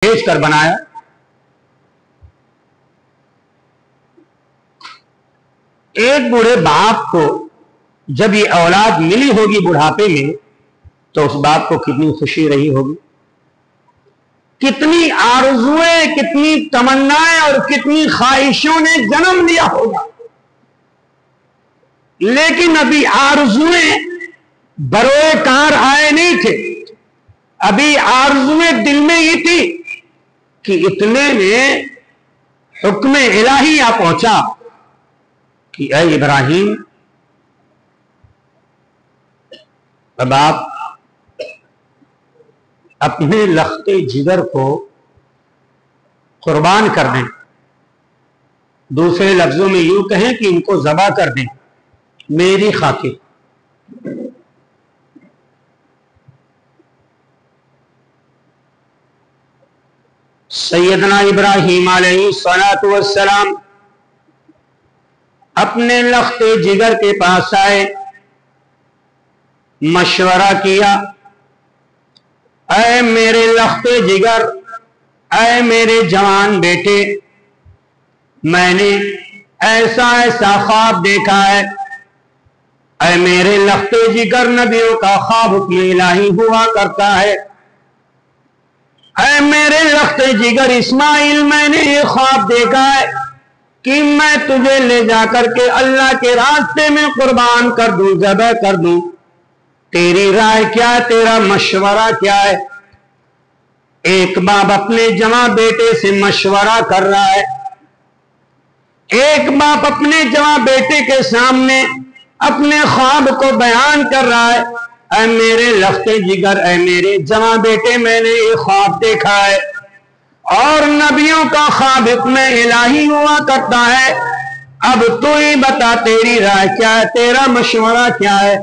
بھیج کر بنایا. ایک بوڑھے باپ کو جب یہ اولاد ملی ہوگی بڑھاپے میں تو اس باپ کو کتنی خوشی رہی ہوگی, کتنی آرزویں, کتنی تمنائیں اور کتنی خواہشوں نے جنم لیا ہوگا. لیکن ابھی آرزویں بروئے کار آئے نہیں تھے, ابھی آرزویں دل میں ہی تھی کہ اتنے میں حکم الہی آ پہنچا کہ اے ابراہیم, اب آپ اپنے لخت جگر کو قربان کر دیں. دوسرے لفظوں میں یوں کہیں کہ ان کو ذبح کر دیں میری خاطر. سیدنا ابراہیم علیہ السلام اپنے لخت جگر کے پاس آئے, مشورہ کیا, اے میرے لخت جگر, اے میرے جوان بیٹے, میں نے ایسا خواب دیکھا ہے. اے میرے لخت جگر, نبیوں کا خواب حکم الہی ہوا کرتا ہے. اے میرے لخت جگر اسماعیل, میں نے یہ خواب دیکھا ہے کہ میں تجھے لے جا کر کے اللہ کے راستے میں قربان کر دوں, ذبح کر دوں. تیری رائے کیا ہے, تیرا مشورہ کیا ہے؟ ایک باپ اپنے جوان بیٹے سے مشورہ کر رہا ہے. ایک باپ اپنے جوان بیٹے کے سامنے اپنے خواب کو بیان کر رہا ہے. اے میرے لخت جگر, اے میرے جوان بیٹے, میں نے یہ خواب دیکھا ہے اور نبیوں کا خواب حکم الہی ہوا کرتا ہے. اب تو ہی بتا تیری رائے کیا ہے, تیرا مشورہ کیا ہے؟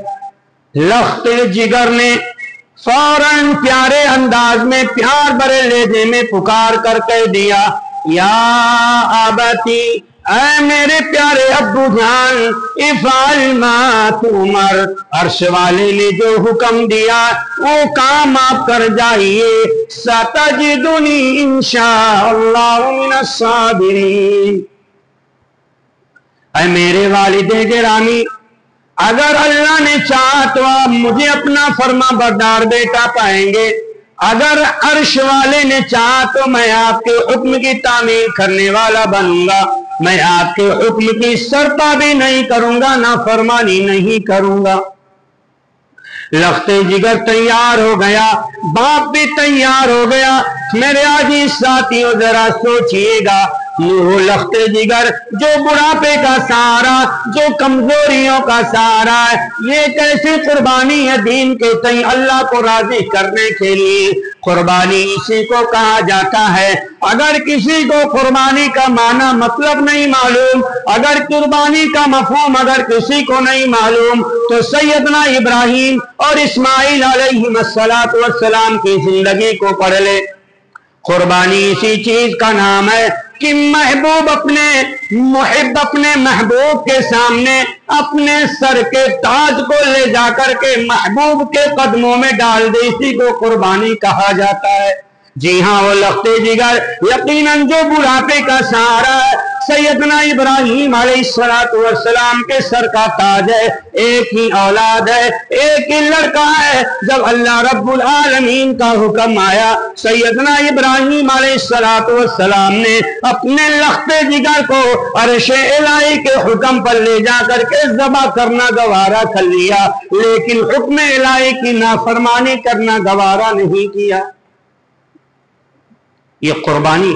لخت جگر نے فوراً پیارے انداز میں, پیار برے لہجے میں پکار کر کہہ دیا, یا آبتی, اے میرے پیارے ابو جان, افعل ما تؤمر, عرش والے نے جو حکم دیا وہ کام آپ کر جائیے. ستجدنی انشاءاللہ من الصابرین. اے میرے والد گرامی, اگر اللہ نے چاہا تو آپ مجھے اپنا فرما بردار بیٹا پائیں گے. اگر عرش والے نے چاہا تو میں آپ کے حکم کی تعمیل کرنے والا بنوں گا. میں آپ کے حکم کی سرتابی نہیں کروں گا, نافرمانی نہیں کروں گا. لخت جگر تیار ہو گیا, باپ بھی تیار ہو گیا. میرے عزیز ساتھیوں, ذرا سوچئے گا, وہ لخت جگر جو بڑھاپے کا سہارا, جو کمزوریوں کا سہارا ہے, یہ کیسی قربانی ہے دین کے تئیں اللہ کو راضی کرنے کے لیے. قربانی اسی کو کہا جاتا ہے. اگر کسی کو قربانی کا معنی مطلب نہیں معلوم, اگر قربانی کا مفہوم اگر کسی کو نہیں معلوم, تو سیدنا ابراہیم اور اسماعیل علیہ السلام کی زندگی کو پڑھ لے. قربانی اسی چیز کا نام ہے کہ محبوب اپنے محبوب کے سامنے اپنے سر کے تاج کو لے جا کر کے محبوب کے قدموں میں ڈال دے, اسی کو قربانی کہا جاتا ہے. جی ہاں, وہ لخت جگر یقیناً جو بڑھاپے کا سہارا ہے, سیدنا ابراہیم علیہ السلام کے سر کا تاج ہے. ایک ہی اولاد ہے, ایک ہی لڑکا ہے. جب اللہ رب العالمین کا حکم آیا, سیدنا ابراہیم علیہ السلام نے اپنے لخت جگر کو عرش الہی کے حکم پر لے جا کر کے ذبح کرنا گوارا کر لیا, لیکن حکم الہی کی نافرمانی کرنا گوارا نہیں کیا. یہ قربانی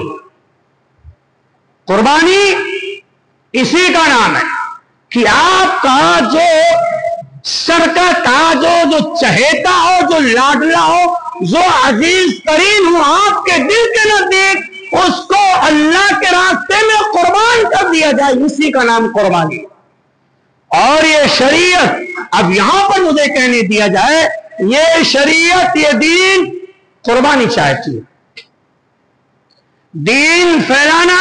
اسی کا نام ہے کہ آپ کا جو سر کا تاج ہو, جو چہیتا ہو, جو لاڈلا ہو, جو عزیز ترین ہو آپ کے دل کے نزدیک, اس کو اللہ کے راستے میں قربان کر دیا جائے, اسی کا نام قربانی. اور یہ شریعت, اب یہاں پر مجھے کہنے دیا جائے, یہ شریعت, یہ دین قربانی چاہتی ہے. دین پھیلانا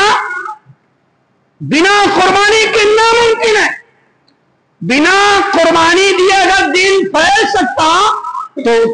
بنا قربانی کے ناممکن ہے. بنا قربانی دیے اگر دین پھیل سکتا تو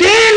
3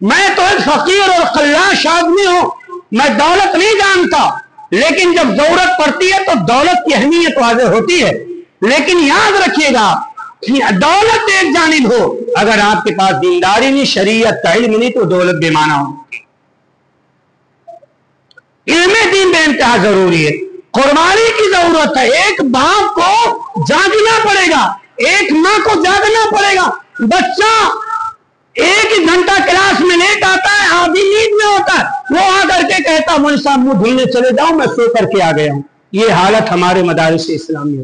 میں تو ایک فقیر اور خلاش آدمی ہوں، میں دولت نہیں جانتا، لیکن جب ضرورت پڑتی ہے تو دولت کی اہمیت واضح ہوتی ہے۔ لیکن یاد رکھیے گا، دولت ایک جانب ہو، اگر آپ کے پاس دینداری نہیں، شریعت کا علم نہیں، تو دولت بے معنی ہو۔ علم دین بے انتہا ضروری ہے، قربانی کی ضرورت ہے۔ ایک باپ کو جاگنا پڑے گا، ایک ماں کو جاگنا پڑے گا۔ بچہ ایک ہی گھنٹہ کلاس میں لیٹ آتا ہے، آدھی نیند میں ہوتا ہے، وہ آ کر کے کہتا مجھ صاحب منہ دھونے چلے جاؤں، میں سو کر کے آ گیا ہوں۔ یہ حالت ہمارے مدارس اسلامی ہے۔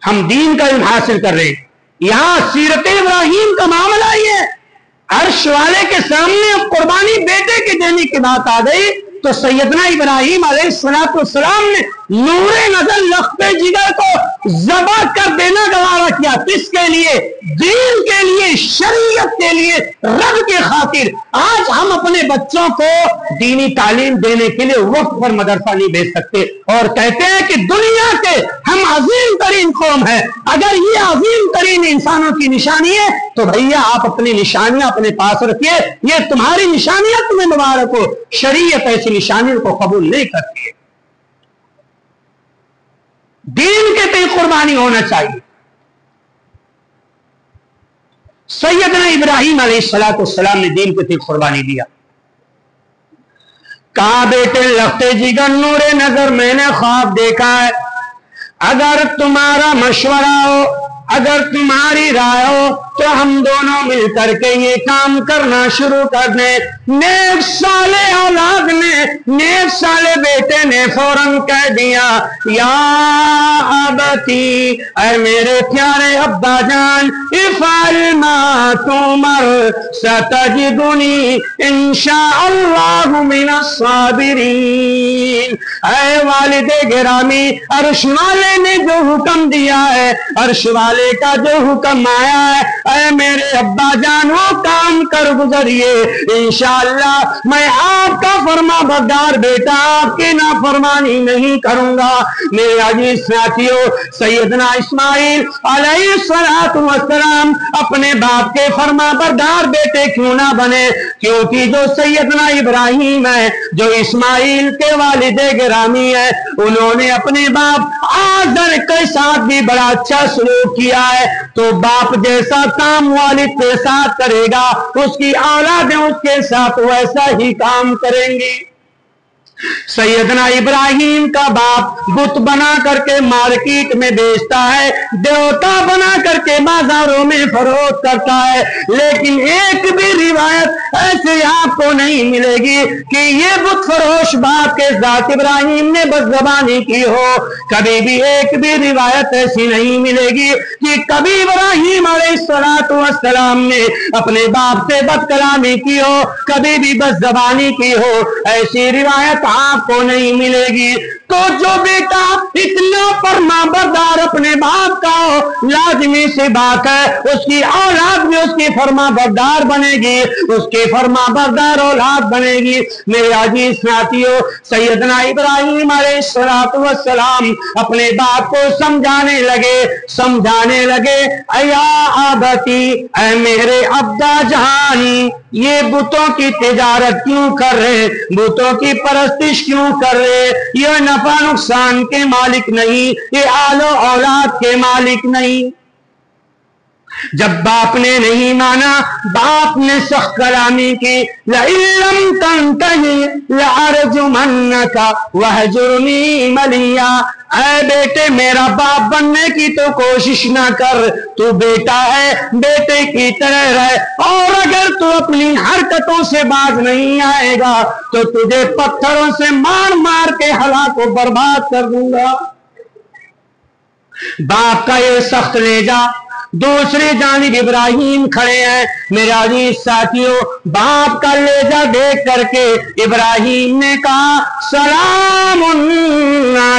ہم دین کا علم حاصل کر رہے ہیں۔ یہاں سیرت ابراہیم کا معاملہ ہی ہے، عرش والے کے سامنے اب قربانی بیٹے کے دینے کی بات آ گئی تو سیدنا ابراہیم علیہ السلام نے نور نظر لخت جگر کو ذبح کر دینا گوارا کیا۔ کس کے لیے؟ دین کے لیے، شریعت کے لیے، رب کے خاطر۔ آج ہم اپنے بچوں کو دینی تعلیم دینے کے لیے وقت پر مدرسہ نہیں بھیج سکتے اور کہتے ہیں کہ دنیا کے ہم عظیم ترین قوم ہیں۔ اگر یہ عظیم ترین انسانوں کی نشانی ہے تو بھیا آپ اپنی نشانیاں اپنے پاس رکھیے، یہ تمہاری نشانیاں تمہیں مبارک ہو۔ شریعت ایسی نشانیوں کو قبول نہیں کرتی ہے۔ دین کے تئیں قربانی ہونا چاہیے۔ سیدنا ابراہیم علیہ السلام نے دین کے تئیں قربانی دیا۔ کہا بیٹے لخت جگر نور نظر میں نے خواب دیکھا ہے، اگر تمہارا مشورہ ہو، اگر تمہاری رائے ہو تو ہم دونوں مل کر کے یہ کام کرنا شروع کر دیں۔ نیک صالح اولاد نے، نیک صالح بیٹے نے فوراً کہہ دیا یا ابتی، اے میرے پیارے ابا جان، افعل ما تؤمر ستجدنی انشاء اللہ من الصابرین۔ اے والد گرامی، عرش والے نے جو حکم دیا ہے، عرش والے کا جو حکم آیا ہے، اے میرے ابا جان وہ کام کر گزریے، انشاءاللہ میں آپ کا فرما بردار بیٹا، آپ کی نافرمانی نہیں کروں گا۔ میرے عزیز ساتھیو، سیدنا اسماعیل علیہ السلام اپنے باپ کے فرما بردار بیٹے کیوں نہ بنے؟ کیونکہ جو سیدنا ابراہیم ہے، جو اسماعیل کے والد گرامی ہے، انہوں نے اپنے باپ آزر کے ساتھ بھی بڑا اچھا سلوک کیا ہے۔ تو باپ جیسا کام والد کے ساتھ کرے گا، اس کی اولادیں اس کے ساتھ ویسا ہی کام کریں گی۔ سیدنا ابراہیم کا باپ بت بنا کر کے مارکیٹ میں بیچتا ہے، دیوتا بنا کر کے بازاروں میں فروخت کرتا ہے، لیکن ایک بھی روایت ایسے آپ کو نہیں ملے گی کہ یہ بت فروش باپ کے ذات ابراہیم نے بدزبانی کی ہو۔ کبھی بھی ایک بھی روایت ایسی نہیں ملے گی کہ کبھی ابراہیم علیہ السلام نے اپنے باپ سے بد کلامی کی ہو، کبھی بھی بدزبانی کی ہو، ایسی روایت آپ کو نہیں ملے گی۔ تو جو بیٹا اتنا فرما بردار اپنے باپ کا ہو، لازمی سی بات ہے اس کی اولاد بھی اس کی فرما بردار بنے گی، اس کی فرما بردار اولاد بنے گی۔ میرے عزیز ساتھیو، سیدنا ابراہیم علیہ السلام اپنے باپ کو سمجھانے لگے ایا ابتی، اے میرے ابا جان، یہ بتوں کی تجارت کیوں کر رہے، بتوں کی پرستش کیوں کر رہے؟ یہ نفع نقصان کے مالک نہیں، یہ آل و اولاد کے مالک نہیں۔ جب باپ نے نہیں مانا، باپ نے سخت کلامی کی، لَإِن لَّمْ تَنْتَهِ لَأَرْجُمَنَّكَ وَاهْجُرْنِي مَلِيًّا۔ اے بیٹے میرا باپ بننے کی تو کوشش نہ کر، تو بیٹا ہے، بیٹے کی طرح رہ، اور اگر تو اپنی حرکتوں سے باز نہیں آئے گا تو تجھے پتھروں سے مار مار کے ہلاک و برباد کر دوں گا۔ باپ کا یہ سخت لہجہ، دوسری جانب ابراہیم کھڑے ہیں۔ میرے عزیز ساتھیوں، باپ کا لہجہ دیکھ کر کے ابراہیم نے کہا سلام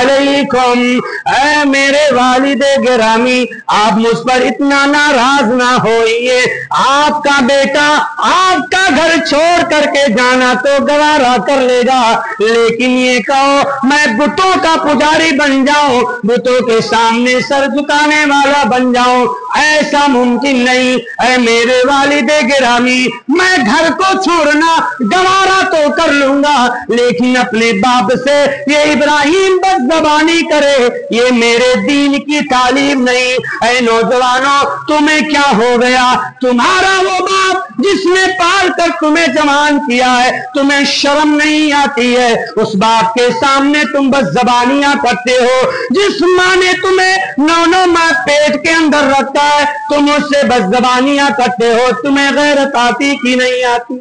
علیکم، اے میرے والد گرامی، آپ مجھ پر اتنا ناراض نہ ہوئیے، آپ کا بیٹا آپ کا گھر چھوڑ کر کے جانا تو گوارا کر لے گا، لیکن یہ کہو میں بتوں کا پجاری بن جاؤں، بتوں کے سامنے سر جھکانے والا بن جاؤں، ایسا ممکن نہیں۔ اے میرے والد گرامی، میں گھر کو چھوڑنا گوارا تو کر لوں گا، لیکن اپنے باپ سے یہ ابراہیم بد زبانی کرے، یہ میرے دین کی تعلیم نہیں۔ اے نوجوانوں، تمہیں کیا ہو گیا؟ تمہارا وہ باپ جس نے پال کر تمہیں جوان کیا ہے، تمہیں شرم نہیں آتی ہے؟ اس باپ کے سامنے تم بد زبانیاں کرتے ہو۔ جس ماں نے تمہیں 9 ماہ پیٹ کے اندر رکھا ہے، تم اس سے بد زبانیاں کرتے ہو۔ تمہیں غیرت آتی کی نہیں آتی؟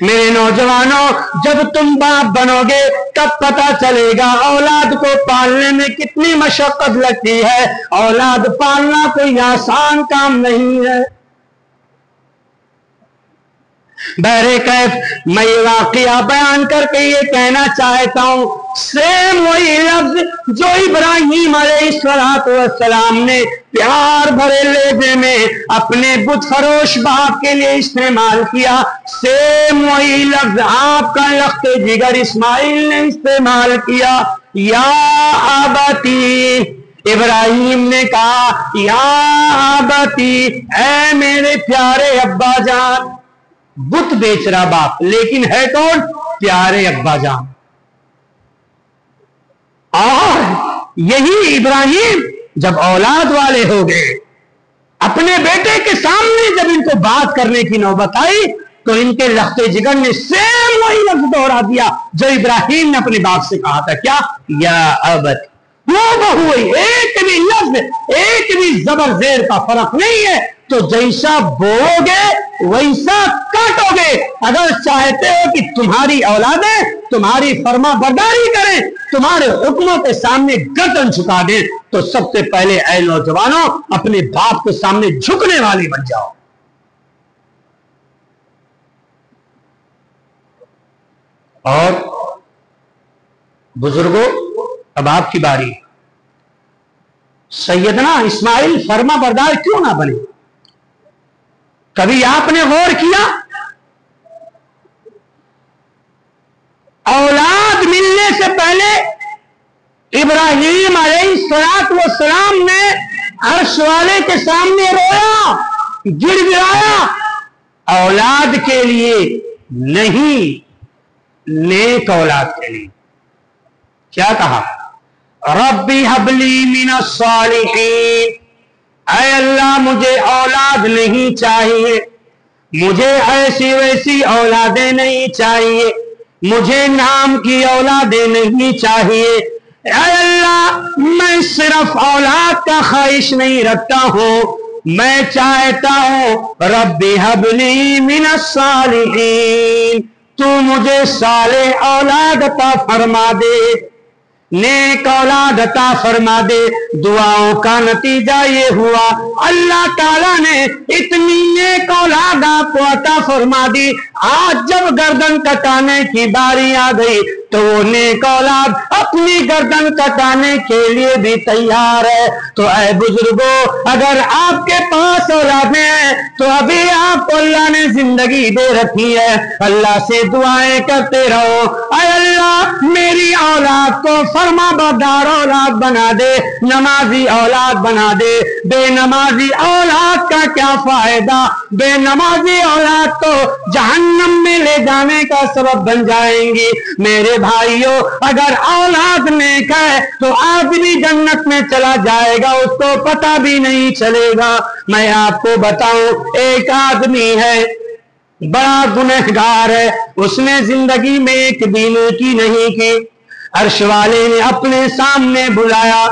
میرے نوجوانوں، جب تم باپ بنو گے تب پتا چلے گا اولاد کو پالنے میں کتنی مشقت لگتی ہے۔ اولاد پالنا کوئی آسان کام نہیں ہے۔ بہرکیف میں یہ واقعہ بیان کر کے یہ کہنا چاہتا ہوں، سیم وہی لفظ جو ابراہیم علیہ السلام نے پیار بھرے لہجے میں اپنے بت فروش باپ کے لیے استعمال کیا، سیم وہی لفظ آپ کا لخت جگر اسماعیل نے استعمال کیا۔ یا آباتی، ابراہیم نے کہا یا آباتی، اے میرے پیارے ابا جان۔ بت بیچ رہا باپ، لیکن ہے کون؟ پیارے ابا جان۔ اور یہی ابراہیم جب اولاد والے ہو گئے، اپنے بیٹے کے سامنے جب ان کو بات کرنے کی نوبت آئی تو ان کے لخت جگر نے سیم وہی لفظ دوہرا دیا جو ابراہیم نے اپنے باپ سے کہا تھا۔ کیا؟ یا ابت۔ وہ بہو، ایک بھی لفظ، ایک بھی زبر زیر کا فرق نہیں ہے۔ تو جیسا بولو گے ویسا کاٹو گے۔ اگر چاہتے ہو کہ تمہاری اولادیں تمہاری فرما برداری کریں، تمہارے حکموں کے سامنے گردن جھکا دیں، تو سب سے پہلے اے نوجوانوں اپنے باپ کے سامنے جھکنے والی بن جاؤ۔ اور بزرگوں، اب آپ کی باری۔ سیدنا اسماعیل فرما بردار کیوں نہ بنے؟ کبھی آپ نے غور کیا؟ اولاد ملنے سے پہلے ابراہیم علیہ السلام نے عرش والے کے سامنے رویا، گر گرایا، اولاد کے لیے نہیں، نیک اولاد کے لیے۔ کیا کہا؟ ربی حبلی من الصالحین، اے اللہ مجھے اولاد نہیں چاہیے، مجھے ایسی ویسی اولادیں نہیں چاہیے، مجھے نام کی اولادیں نہیں چاہیے۔ اے اللہ میں صرف اولاد کا خواہش نہیں رکھتا ہوں، میں چاہتا ہوں ربی حبلی من الصالحین، تو مجھے صالح اولاد عطا فرما دے، نیک اولاد عطا فرما دے۔ دعاؤں کا نتیجہ یہ ہوا اللہ تعالیٰ نے اتنی نیک اولاد آپ کو عطا فرما دی۔ آج جب گردن کٹانے کی باری آ گئی تو وہ نیک اولاد اپنی گردن کٹانے کے لیے بھی تیار ہے۔ تو اے بزرگوں، اگر آپ کے پاس اولادیں ہیں تو ابھی آپ کو اللہ نے زندگی دے رکھی ہے، اللہ سے دعائیں کرتے رہو، اے اللہ میری اولاد کو فرما بردار اولاد بنا دے، نمازی اولاد بنا دے۔ بے نمازی اولاد کا کیا فائدہ؟ بے نمازی اولاد تو جہنم میں لے جانے کا سبب بن جائیں گی۔ میرے بھائیوں، اگر اولاد نیک ہے تو آدمی جنت میں چلا جائے گا، اس کو پتہ بھی نہیں چلے گا۔ میں آپ کو بتاؤں، ایک آدمی ہے بڑا گنہگار ہے، اس نے زندگی میں ایک بھی نیکی نہیں کی۔ عرش والے نے اپنے سامنے بلایا،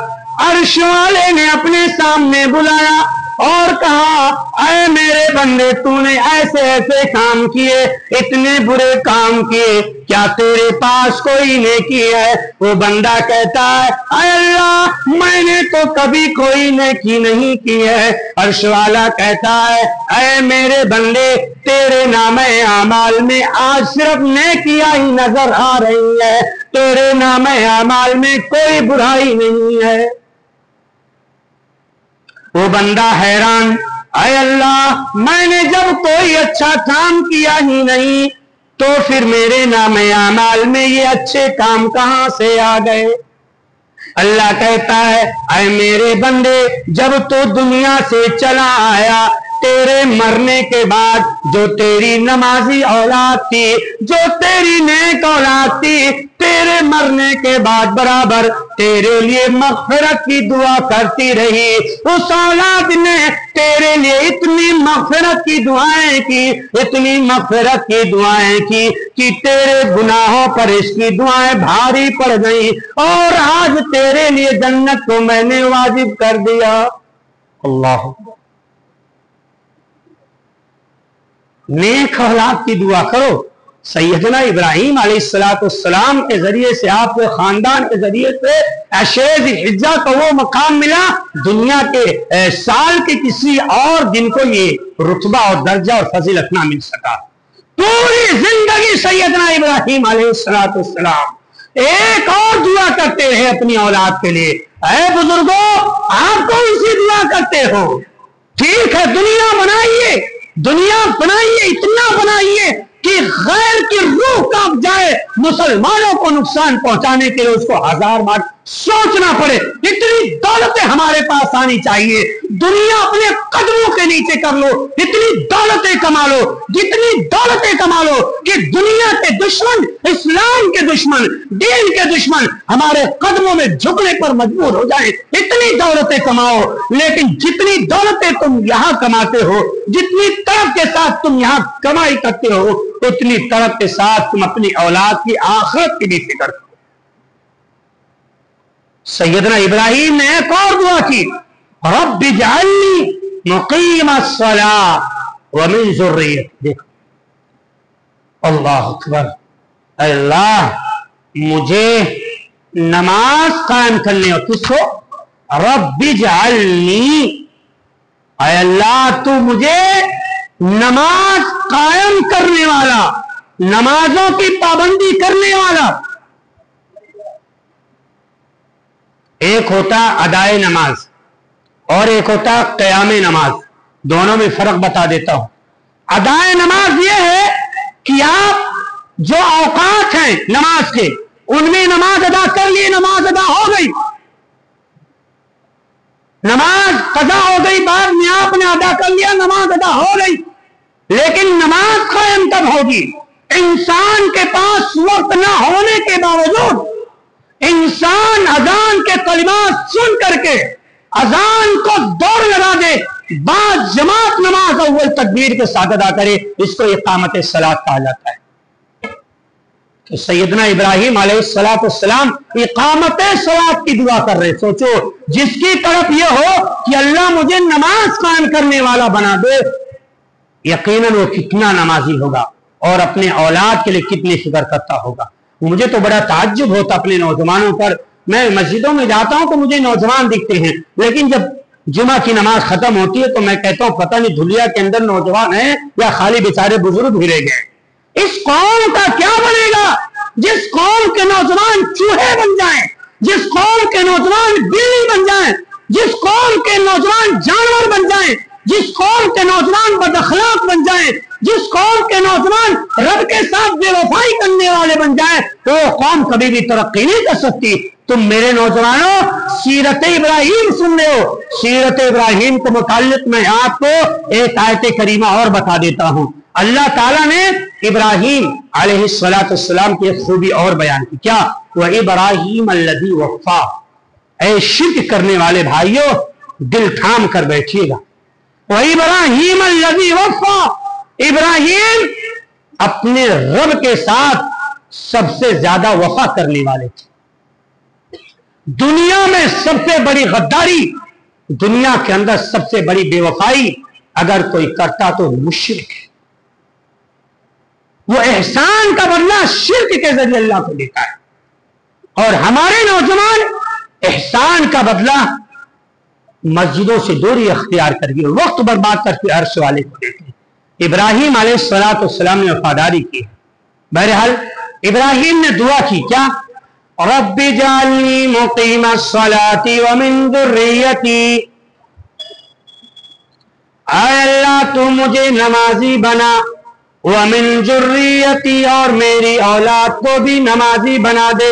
عرش والے نے اپنے سامنے بلایا اور کہا اے میرے بندے، تو نے ایسے ایسے کام کیے، اتنے برے کام کیے، کیا تیرے پاس کوئی نیکی ہے؟ وہ بندہ کہتا ہے اے اللہ میں نے تو کبھی کوئی نیکی نہیں کی ہے۔ عرش والا کہتا ہے اے میرے بندے، تیرے نامہ اعمال میں آج صرف نیکیاں ہی نظر آ رہی ہے، تیرے نامہ اعمال میں کوئی برائی نہیں ہے۔ وہ بندہ حیران، اے اللہ میں نے جب کوئی اچھا کام کیا ہی نہیں تو پھر میرے نام اعمال میں یہ اچھے کام کہاں سے آ گئے؟ اللہ کہتا ہے اے میرے بندے جب تو دنیا سے چلا آیا تیرے مرنے کے بعد جو تیری نمازی اولاد تھی جو تیری نیک اولاد تھی تیرے مرنے کے بعد برابر تیرے لیے مغفرت کی دعا کرتی رہی اس اولاد نے تیرے لیے اتنی مغفرت کی دعائیں کی اتنی مغفرت کی دعائیں کی کہ تیرے گناہوں پر اس کی دعائیں بھاری پڑ گئی اور آج تیرے لیے جنت کو میں نے واجب کر دیا اللہ نیک اولاد کی دعا کرو سیدنا ابراہیم علیہ السلام کے ذریعے سے آپ کے خاندان کے ذریعے سے عشر حجہ کا وہ مقام ملا دنیا کے سال کے کسی اور دن کو یہ رتبہ اور درجہ اور فضیلت نہ مل سکا پوری زندگی سیدنا ابراہیم علیہ السلام ایک اور دعا کرتے رہے اپنی اولاد کے لیے اے بزرگوں آپ کو اسی دعا کرتے ہو ٹھیک ہے دنیا بنائیے اتنا بنائیے کہ غیر کی روح کانپ جائے مسلمانوں کو نقصان پہنچانے کے لیے اس کو ہزار بار سوچنا پڑے اتنی دولتیں ہمارے پاس آنی چاہیے دنیا اپنے قدموں کے نیچے کر لو اتنی دولتیں کما لو جتنی دولتیں کما لو کہ دنیا کے دشمن اسلام کے دشمن دین کے دشمن ہمارے قدموں میں جھکنے پر مجبور ہو جائیں اتنی دولتیں کماؤ لیکن جتنی دولتیں تم یہاں کماتے ہو جتنی طرف کے ساتھ تم یہاں کمائی کرتے ہو اتنی طرف کے ساتھ تم اپنی اولاد کی آخرت کی بھی فکر کرو سیدنا ابراہیم نے ایک اور دعا کی رب اجعلنی مقیم الصلاۃ ومن ذریتی دیکھو اللہ اکبر اللہ مجھے نماز قائم کرنے اور کس کو رب اجعلنی اے اللہ تو مجھے نماز قائم کرنے والا نمازوں کی پابندی کرنے والا ایک ہوتا ادائے نماز اور ایک ہوتا قیام نماز دونوں میں فرق بتا دیتا ہوں ادائے نماز یہ ہے کہ آپ جو اوقات ہیں نماز کے ان میں نماز ادا کر لی نماز ادا ہو گئی نماز قضا ہو گئی بعد میں آپ نے ادا کر لیا نماز ادا ہو گئی لیکن نماز قائم کب ہوگی انسان کے پاس وقت نہ ہونے کے باوجود انسان اذان کے کلمات سن کر کے اذان کو دوڑ لگا دے بعد جماعت نماز اول تکبیر کے ساتھ ادا کرے اس کو اقامت صلاۃ کہا جاتا ہے تو سیدنا ابراہیم علیہ السلام اقامت صلاۃ کی دعا کر رہے سوچو جس کی طرف یہ ہو کہ اللہ مجھے نماز قائم کرنے والا بنا دے یقیناً وہ کتنا نمازی ہوگا اور اپنے اولاد کے لیے کتنی فکر کرتا ہوگا مجھے تو بڑا تعجب ہوتا اپنے نوجوانوں پر میں مسجدوں میں جاتا ہوں تو مجھے نوجوان دکھتے ہیں لیکن جب جمعہ کی نماز ختم ہوتی ہے تو میں کہتا ہوں پتہ نہیں دھلیا کے اندر نوجوان ہیں یا خالی بیچارے بزرگ بھی رہ گئے اس قوم کا کیا بنے گا جس قوم کے نوجوان چوہے بن جائیں جس قوم کے نوجوان بلی بن جائیں جس قوم کے نوجوان جانور بن جائیں جس قوم کے نوجوان بد اخلاق بن جائیں جس قوم کے نوجوان رب کے ساتھ بے وفائی کرنے والے بن جائیں تو وہ قوم کبھی بھی ترقی نہیں کر سکتی تم میرے نوجوانوں سیرت ابراہیم سن رہے ہو سیرت ابراہیم کے متعلق میں آپ کو ایک آیت کریمہ اور بتا دیتا ہوں اللہ تعالیٰ نے ابراہیم علیہ السلام کی ایک خوبی اور بیان کی کیا وہ ابراہیم الذی وفا اے شرک کرنے والے بھائیوں دل تھام کر بیٹھیے گا وہ ابراہیم الذی وفا ابراہیم اپنے رب کے ساتھ سب سے زیادہ وفا کرنے والے تھے دنیا میں سب سے بڑی غداری دنیا کے اندر سب سے بڑی بے وفائی اگر کوئی کرتا تو مشرک ہے وہ احسان کا بدلہ شرک کے ذریعے اللہ کو دیتا ہے اور ہمارے نوجوان احسان کا بدلہ مسجدوں سے دوری اختیار کر کے وقت برباد کر کے عرش والے کو دیتے ہیں ابراہیم علیہ السلام نے وفاداری کی بہرحال ابراہیم نے دعا کی کیا رب اجعلنی مقیم الصلاۃ ومن ذریتی اے اللہ تو مجھے نمازی بنا ومن ذریتی اور میری اولاد کو بھی نمازی بنا دے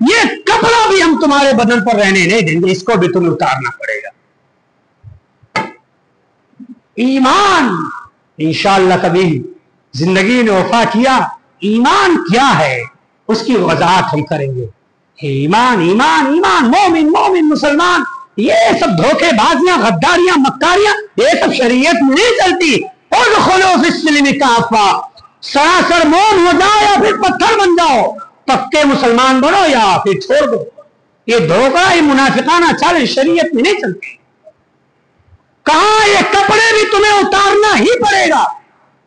یہ کپڑا بھی ہم تمہارے بدن پر رہنے نہیں دیں گے، اس کو بھی تمہیں اتارنا پڑے گا۔ ایمان انشاءاللہ کبھی زندگی نے وفا کیا، ایمان کیا ہے اس کی وضاحت ہم کریں گے۔ ایمان ایمان ایمان، مومن مومن مسلمان، یہ سب دھوکے بازیاں غداریاں مکاریاں یہ سب شریعت میں نہیں چلتی۔ ادخلوا فی السلم کافہ، سراسر مومن ہو جاؤ یا پھر پتھر بن جاؤ، پکے مسلمان بنو یا پھر چھوڑ دو۔ یہ دھوکہ یہ منافقانہ چال شریعت میں نہیں چلتی۔ کہاں یہ کپڑے بھی تمہیں اتارنا ہی پڑے گا۔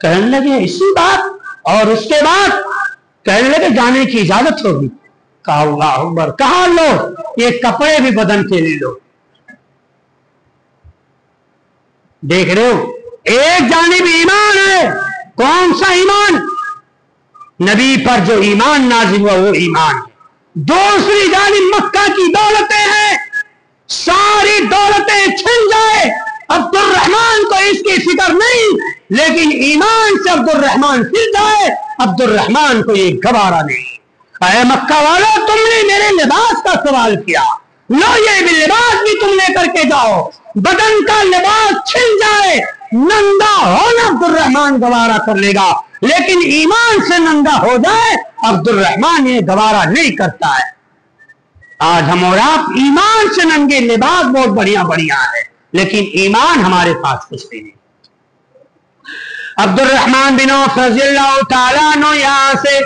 کہنے لگے اسی بات، اور اس کے بعد کہنے لگے جانے کی اجازت ہوگی۔ کہا اللہ اکبر، کہا لو یہ کپڑے بھی بدن کے لے لو۔ دیکھ رہے ہو، ایک جانب ایمان ہے، کون سا ایمان؟ نبی پر جو ایمان نازل ہوا وہ ایمان ہے۔ دوسری جانب مکہ کی دولتیں ہیں، ساری دولتیں چھن جائے عبد الرحمان کو اس کی فکر نہیں، لیکن ایمان سے عبد الرحمان پھر جائے عبد الرحمان کو یہ گوارا نہیں۔ اے مکہ والو، تم نے میرے لباس کا سوال کیا، لو یہ بھی لباس بھی تم لے کر کے جاؤ۔ بدن کا لباس چھن جائے، ننگا ہونا عبد الرحمان گوارا کر لے گا، لیکن ایمان سے ننگا ہو جائے عبد الرحمان یہ گوارا نہیں کرتا ہے۔ آج ہم اور آپ ایمان سے ننگے، لباس بہت بڑھیا بڑھیا ہے لیکن ایمان ہمارے پاس کچھ نہیں۔ عبد الرحمن بن عوف رضی اللہ تعالیٰ عنہ یہاں سے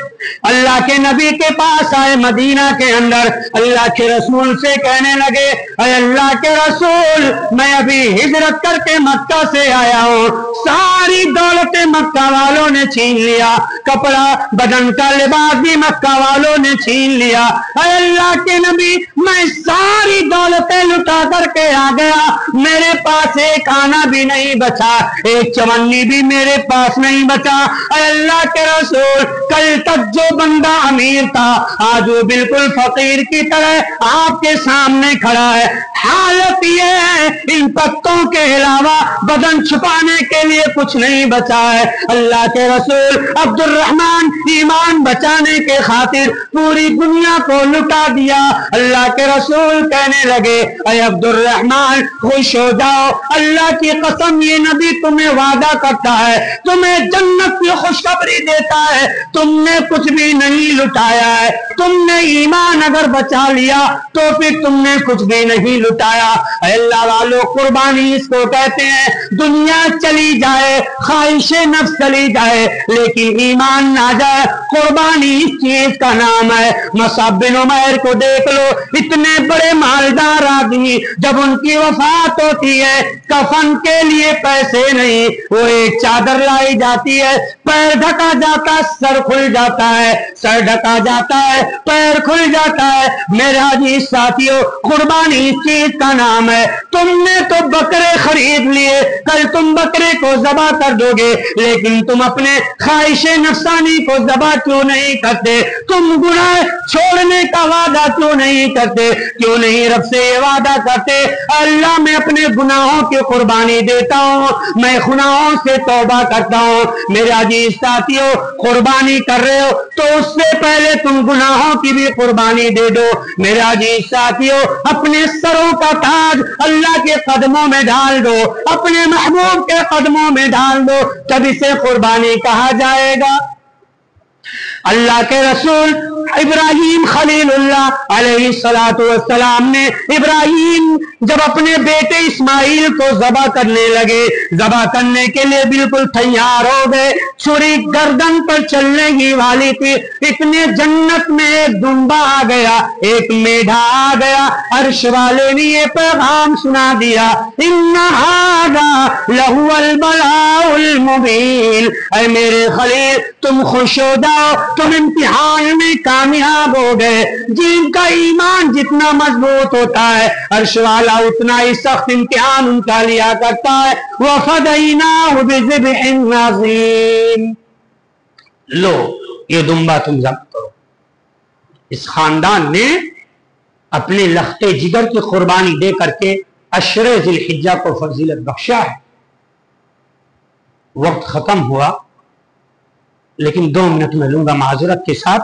اللہ کے نبی کے پاس آئے مدینہ کے اندر، اللہ کے رسول سے کہنے لگے اے اللہ کے رسول، میں ابھی ہجرت کر کے مکہ سے آیا ہوں، ساری دولتیں مکہ والوں نے چھین لیا، کپڑا بدن کا لباس بھی مکہ والوں نے چھین لیا، اے اللہ کے نبی میں ساری دولتیں لٹا کر کے آ گیا، میرے پاس ایک آنا بھی نہیں بچا، ایک چمنی بھی میرے پاس نہیں بچا۔ اے اللہ کے رسول، کل تک جو بندہ امیر تھا آج وہ بالکل فقیر کی طرح آپ کے سامنے کھڑا ہے، حالت یہ ہے ان پتوں کے علاوہ بدن چھپانے کے لیے کچھ نہیں بچا ہے۔ اللہ کے رسول عبد الرحمن ایمان بچانے کے خاطر پوری دنیا کو لٹا دیا۔ اللہ کے رسول کہنے لگے اے عبد الرحمن خوش ہو جاؤ، اللہ کی قسم یہ نبی تمہیں وعدہ کرتا ہے، تمہیں جنت کی خوشخبری دیتا ہے، تم نے کچھ بھی نہیں لٹایا ہے، تم نے ایمان اگر بچا لیا تو پھر تم نے کچھ بھی نہیں لٹایا۔ اے اللہ والو، قربانی اس کو کہتے ہیں دنیا چلی جائے، خواہش نفس چلی جائے لیکن ایمان نہ جائے، قربانی اس چیز کا نام ہے۔ مصعب بن عمیر کو دیکھ لو، اتنے بڑے مالدار آدمی، جب ان کی وفات ہوتی ہے کفن کے لیے پیسے نہیں، وہ ایک چادر لائی جاتی ہے، پیر ڈھکا جاتا ہے، سر کھل جاتا ہے، سر ڈھکا جاتا ہے، پیر کھل جاتا ہے۔ میرے عزیز ساتھیوں، قربانی اس چیز کا نام ہے۔ تم نے تو بکرے خرید لیے، کل تم بکرے کو ذبح کر دو گے، لیکن تم اپنے خواہش نفسانی کو ذبح کیوں نہیں کرتے؟ تم گناہ چھوڑنے کا وعدہ کیوں نہیں کرتے؟ کیوں نہیں رب سے یہ وعدہ کرتے اللہ میں اپنے گناہوں کی قربانی دیتا ہوں، میں گناہوں سے توبہ کرتا ہوں۔ میرے عزیز ساتھیوں، قربانی کر رہے ہو تو اس سے پہلے تم گناہوں کی بھی قربانی دے دو۔ میرے عزیز ساتھیوں، اپنے سروں کا تاج اللہ کے قدموں میں ڈال دو، اپنے محبوب کے قدموں میں ڈال دو، تب اسے قربانی کہا جائے گا۔ اللہ کے رسول ابراہیم خلیل اللہ علیہ السلام نے ابراہیم جب اپنے بیٹے اسماعیل کو ذبح کرنے لگے، ذبح کرنے کے لیے بالکل تیار ہو گئے، چھری گردن پر چلنے ہی والی تھی، اتنے جنت میں ایک دمبا آ گیا، ایک میڈھا آ گیا، عرش والے نے یہ پیغام سنا دیا ان ھذا لہو البلاء المبین۔ اے میرے خلیل تم خوش ہو جاؤ، تم امتحان میں کامیاب ہو گئے۔ جن کا ایمان جتنا مضبوط ہوتا ہے عرش والا اتنا ہی سخت امتحان ان کا لیا کرتا ہے۔ وَفَدَيْنَاهُ بِذِبْحٍ عَظِيمٍ۔ لو یہ دمبا تم ذبح کرو۔ اس خاندان نے اپنے لختے جگر کی قربانی دے کر کے عشرِ ذی الحجہ کو فضیلت بخشا ہے۔ وقت ختم ہوا لیکن 2 منٹ میں لوں گا معذرت کے ساتھ۔